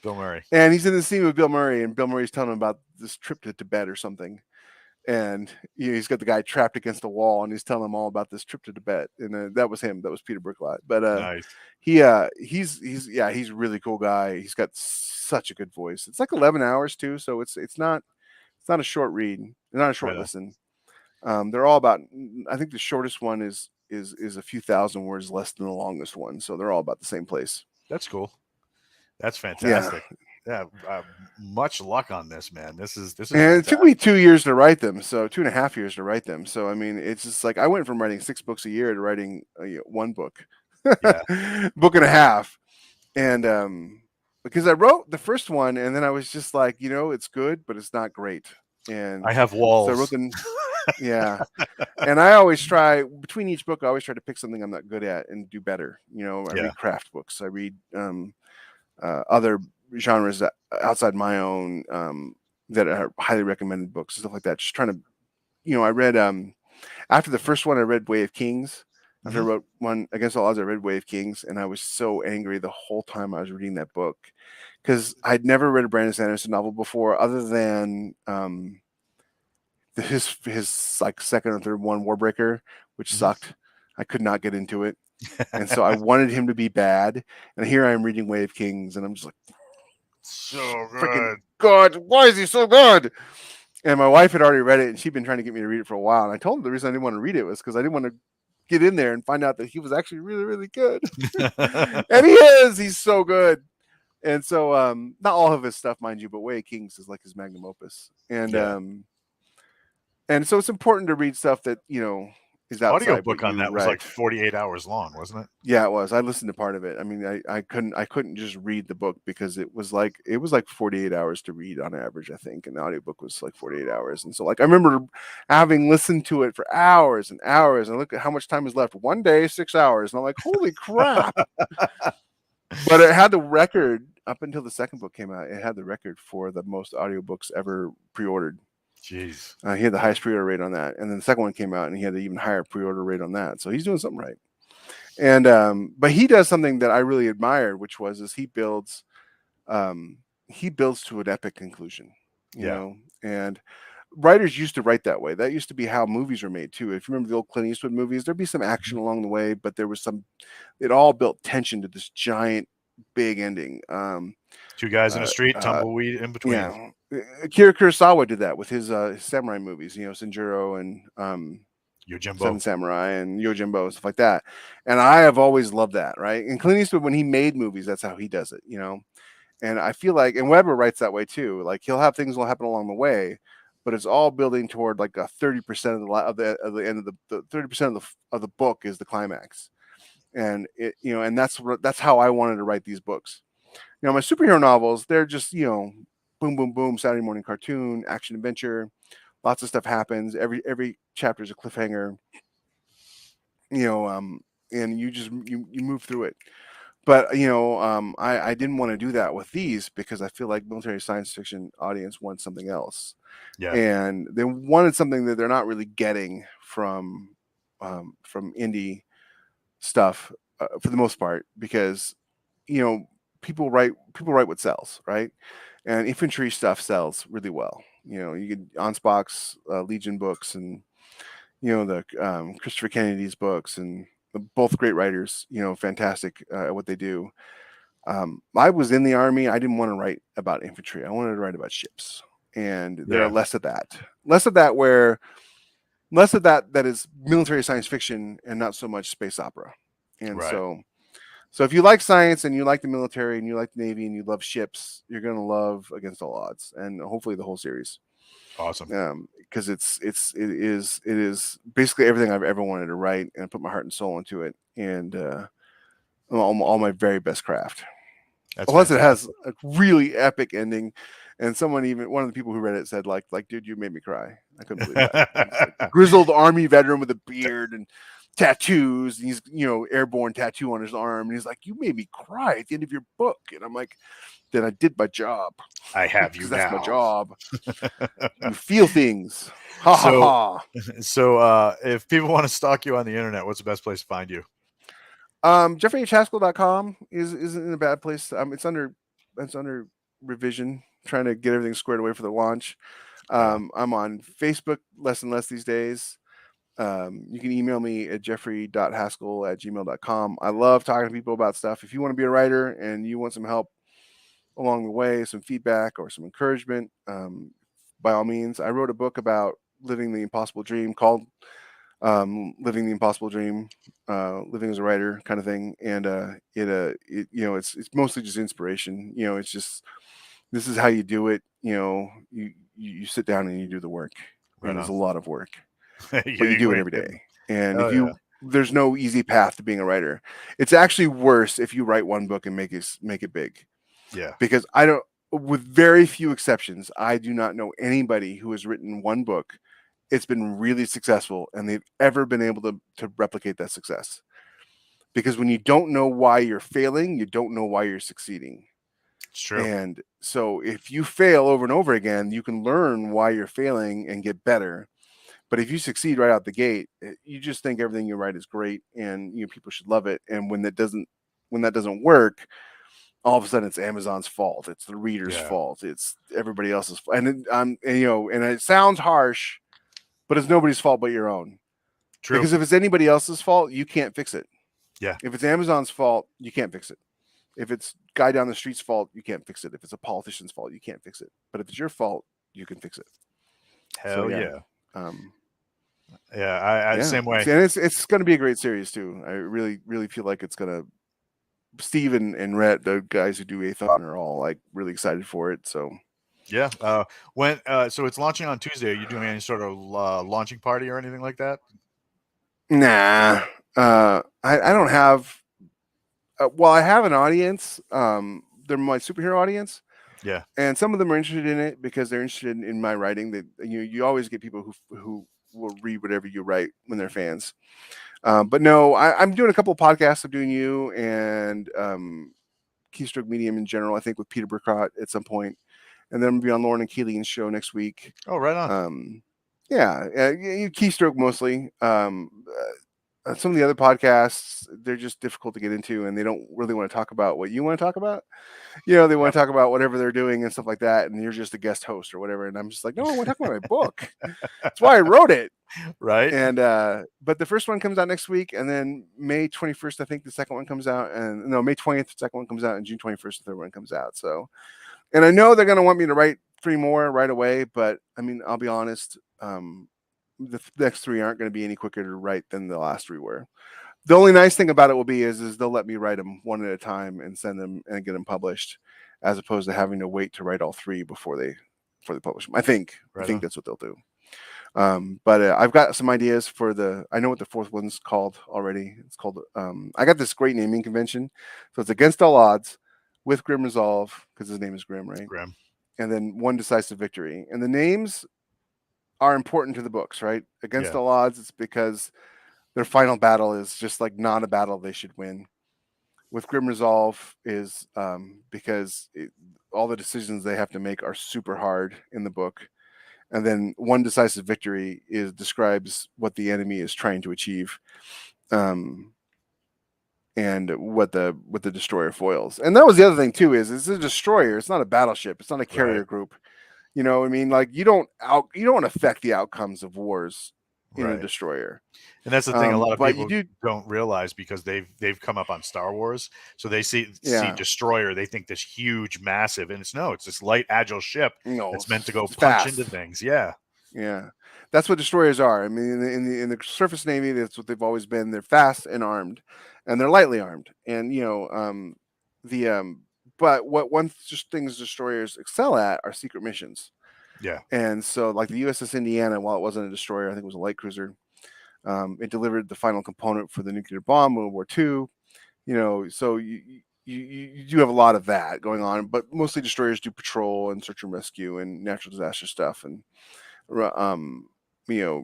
Bill Murray. And he's in the scene with Bill Murray, and Bill Murray's telling him about this trip to Tibet or something. And he's got the guy trapped against the wall, and he's telling him all about this trip to Tibet. And that was him. That was Peter Berklot. But Nice. he's a really cool guy. He's got such a good voice. It's like 11 hours too, so it's not a short read, not a short Right on. listen. They're all about. I think the shortest one is a few thousand words less than the longest one, so they're all about the same place. That's cool. That's Yeah, fantastic. Yeah. Much luck on this, man. This is and it took fantastic. me 2 years to write them, so 2.5 years to write them. So I mean, it's just like I went from writing 6 books a year to writing one book, Yeah. book and a half, and because I wrote the first one, and then I was just like, it's good, but it's not great, and I have so I wrote walls. the yeah, and I always try between each book. I always try to pick something I'm not good at and do better. I Yeah. read craft books. I read other genres outside my own that are highly recommended books, stuff like that. Just trying to, I read after the first one, I read Way of Kings. After I Hmm. wrote one Against All Odds, I read Way of Kings, and I was so angry the whole time I was reading that book because I'd never read a Brandon Sanderson novel before, other than his like second or third one, Warbreaker, which Hmm. sucked. I could not get into it, and so I wanted him to be bad. And here I am reading Way of Kings, and I'm just like, So freaking good. good. Why is he so good? And my wife had already read it, and she'd been trying to get me to read it for a while. And I told her the reason I didn't want to read it was because I didn't want to get in there and find out that he was actually really, really good. And he is. He's so good. And so, not all of his stuff, mind you, but Way of Kings is like his magnum opus. Yeah. And so it's important to read stuff that is outside what Audiobook on you that was like write. 48 hours long, wasn't it? Yeah, it was. I listened to part of it. I mean, I couldn't just read the book because it was like 48 hours to read on average, I think, and the audiobook was like 48 hours. And so like I remember having listened to it for hours and hours and look at how much time is left. One day, 6 hours. And I'm like, holy crap. But it had the record up until the second book came out. It had the record for the most audiobooks ever pre-ordered. Jeez. He had the highest pre-order rate on that. And then the second one came out and he had an even higher pre-order rate on that. So he's doing something right. And but he does something that I really admired, which is he builds to an epic conclusion, Yeah. and writers used to write that way. That used to be how movies were made too. If you remember the old Clint Eastwood movies, there'd be some action Mhm. along the way, but there was it all built tension to this giant big ending. Two guys in a Uh, street, uh, tumbleweed in between. yeah, Akira Kurosawa did that with his samurai movies, Sanjuro and Seven Yojimbo. Samurai and Yojimbo and stuff like that. And I have always loved that, right? And Clint Eastwood, when he made movies, that's how he does it. And I feel like, and Weber writes that way too. Like he'll have things will happen along the way, but it's all building toward like a 30% of the end of the 30% of the book is the climax. And and that's how I wanted to write these books. My superhero novels, they're just boom, boom, boom, Saturday morning cartoon, action adventure. Lots of stuff happens. Every chapter is a cliffhanger. you know, um, and you move through it. But I didn't want to do that with these because I feel like military science fiction audience wants something else, Yeah. and they wanted something that they're not really getting from indie stuff for the most part because you know people write what sells, right? And infantry stuff sells really well. You get Ansbach's Legion books and the Christopher Kennedy's books and both great writers. Fantastic at what they do. I was in the army. I didn't want to write about infantry. I wanted to write about ships, and there are Yeah. less of that. Less of that is military science fiction and not so much space opera. And Right. so if you like science and you like the military and you like the Navy and you love ships, you're gonna love Against All Odds and hopefully the whole series. Awesome. Because it is basically everything I've ever wanted to write and put my heart and soul into it, and all my very best craft. That's Plus, it has fantastic. a really epic ending, and one of the people who read it said, dude, you made me cry. I couldn't believe that. It's like the grizzled army veteran with a beard, and tattoos. And he's, airborne tattoo on his arm. And he's like, "You made me cry at the end of your book." And I'm like, "Then I did my job I have you because that's my now. job. You feel things." Ha ha So, ha. if people want to stalk you on the internet, what's the best place to find you? JeffreyHaskell.com isn't in a bad place. It's under revision, trying to get everything squared away for the launch. Yeah. I'm on Facebook less and less these days. You can email me at jeffrey.haskell@gmail.com. I love talking to people about stuff. If you want to be a writer and you want some help along the way, some feedback or some encouragement, by all means. I wrote a book about living the impossible dream called Living the Impossible Dream, living as a writer kind of thing. And it's mostly just inspiration. It's just, this is how you do it. You sit down and you do the work, Right and it's on. a lot of work, but you You do it ain't every kidding. day. And Oh yeah. there's no easy path to being a writer. It's actually worse if you write one book and make it big, Yeah. because I don't, with very few exceptions, I do not know anybody who has written one book, it's been really successful, and they've ever been able to replicate that success. Because when you don't know why you're failing, you don't know why you're succeeding. It's true. And so if you fail over and over again, you can learn why you're failing and get better. But if you succeed right out the gate, you just think everything you write is great, and people should love it. And when that doesn't work, all of a sudden it's Amazon's fault, it's the reader's Yeah. fault, it's everybody else's fault. And it sounds harsh, but it's nobody's fault but your own. True. Because if it's anybody else's fault, you can't fix it. Yeah. If it's Amazon's fault, you can't fix it. If it's guy down the street's fault, you can't fix it. If it's a politician's fault, you can't fix it. But if it's your fault, you can fix it. So Hell yeah, yeah. um, Yeah. I yeah, same way. and it's going to be a great series too. I really really feel like it's going to. Steve and Rhett, the guys who do Athon, are all like really excited for it. So Yeah. So it's launching on Tuesday. Are you doing any sort of launching party or anything like that? nah, I don't have. Well, I have an audience. They're my superhero audience, Yeah. and some of them are interested in it because they're interested in my writing. That you always get people who will read whatever you write when they're fans. But no, I'm doing a couple of podcasts. I'm doing you and Keystroke Medium in general. I think with Peter Burkott at some point, and then I'm gonna be on Lauren and Keelan's show next week. Oh, right on. Yeah, you Keystroke mostly. Some of the other podcasts, they're just difficult to get into, and they don't really want to talk about what you want to talk about. They want Yep. to talk about whatever they're doing and stuff like that, and you're just a guest host or whatever. And I'm just like, no, I want to talk about my book. That's why I wrote it. Right. And but the first one comes out next week, and then May 21st, I think the second one comes out, and no, May 20th, the second one comes out, and June 21st, the third one comes out. So, and I know they're gonna want me to write 3 more right away, but I mean, I'll be honest, the next 3 aren't going to be any quicker to write than the last 3 were. The only nice thing about it will be is they'll let me write them one at a time and send them and get them published, as opposed to having to wait to write all 3 before they publish them. I think Right on. that's what they'll do. But I've got some ideas for I know what the 4th one's called already. It's called, I got this great naming convention. So it's Against All Odds with Grim Resolve, because his name is Grim, right? Grim. And then One Decisive Victory. And the names are important to the books, right? Against Yeah. All Odds, it's because their final battle is just like not a battle they should win. With Grim Resolve is because all the decisions they have to make are super hard in the book. And then One Decisive Victory describes what the enemy is trying to achieve, and what the destroyer foils. And that was the other thing too, is it's a destroyer. It's not a battleship. It's not a Right. carrier group. I mean, like you don't affect the outcomes of wars in a Right. destroyer. And that's the thing. A lot of But you people do, don't realize, because they've come up on Star Wars, so they see yeah. destroyer, they think this huge, massive, and it's this light, agile ship that's meant to go It's punch into fast. things. Yeah. Yeah, that's what destroyers are. I mean, in the surface navy, that's what they've always been. They're fast and armed, and they're lightly armed. And the but what one things destroyers excel at are secret missions. Yeah. And so, like the USS Indiana, while it wasn't a destroyer, I think it was a light cruiser. It delivered the final component for the nuclear bomb, World War II. So you do have a lot of that going on, but mostly destroyers do patrol and search and rescue and natural disaster stuff. And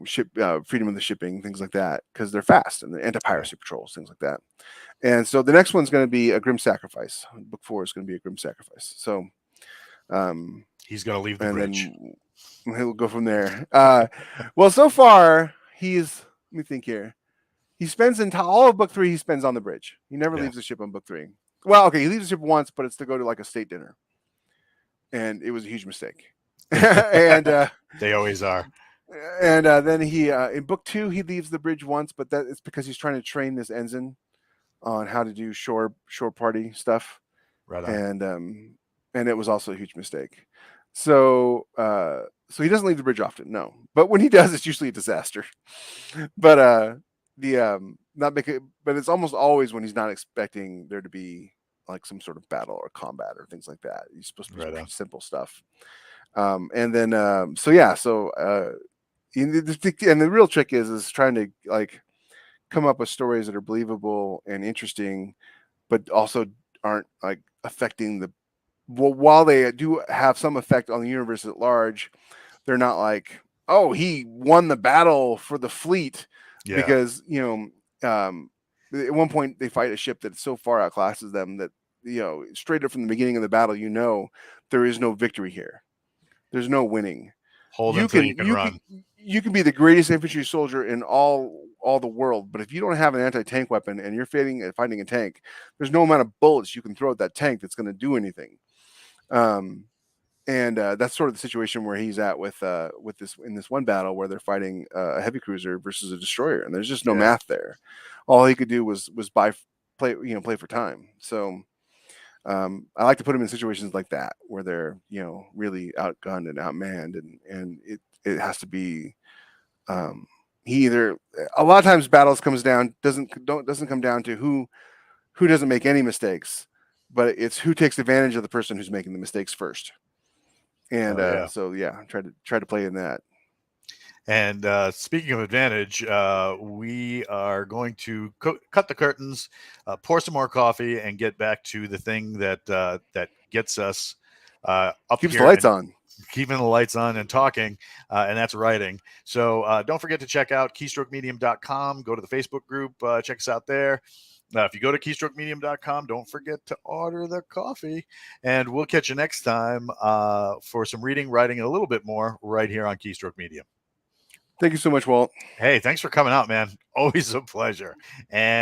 ship freedom of the shipping, things like that, because they're fast, and the Yeah. anti-piracy patrols, things like that. And so the next one's going to be a grim sacrifice. Book 4 is going to be a grim sacrifice. So, He's going to leave the and bridge. then he'll go from there. Well, so far let me think here. He spends all of book 3. He spends on the bridge. He never Yeah. leaves the ship on book 3. Well, okay, he leaves the ship once, but it's to go to like a state dinner, and it was a huge mistake. and They always are. then he in book 2 he leaves the bridge once, but that is because he's trying to train this ensign on how to do shore party stuff, Right on. and it was also a huge mistake. So he doesn't leave the bridge often, no. But when he does, it's usually a disaster. But not make it, but it's almost always when he's not expecting there to be like some sort of battle or combat or things like that. He's supposed to be Right pretty on. simple stuff. And then and the real trick is trying to like come up with stories that are believable and interesting, but also aren't like affecting while they do have some effect on the universe at large, they're not like, oh, he won the battle for the fleet, Yeah. because at one point they fight a ship that so far outclasses them that straight up from the beginning of the battle, there is no victory here. There's no winning. Hold You until you can can you run. can you can be the greatest infantry soldier in all the world, but if you don't have an anti-tank weapon and you're fighting a tank, there's no amount of bullets you can throw at that tank that's going to do anything. Um, and that's sort of the situation where he's at with this in this one battle where they're fighting a heavy cruiser versus a destroyer, and there's just no Yeah. math there. All he could do was play for time. So I like to put him in situations like that where they're really outgunned and outmanned, and it has to be he either a lot of times battles doesn't come down to who doesn't make any mistakes, but it's who takes advantage of the person who's making the mistakes first. And Oh yeah. so yeah, try to play in that. And speaking of advantage, we are going to cut the curtains, pour some more coffee, and get back to the thing that gets us up Keeps the here lights and on. keeping the lights on and talking, and that's writing. So don't forget to check out keystrokemedium.com. Go to the Facebook group. Check us out there. If you go to keystrokemedium.com, don't forget to order the coffee. And we'll catch you next time for some reading, writing, and a little bit more right here on Keystroke Medium. Thank you so much, Walt. Hey, thanks for coming out, man. Always a pleasure. And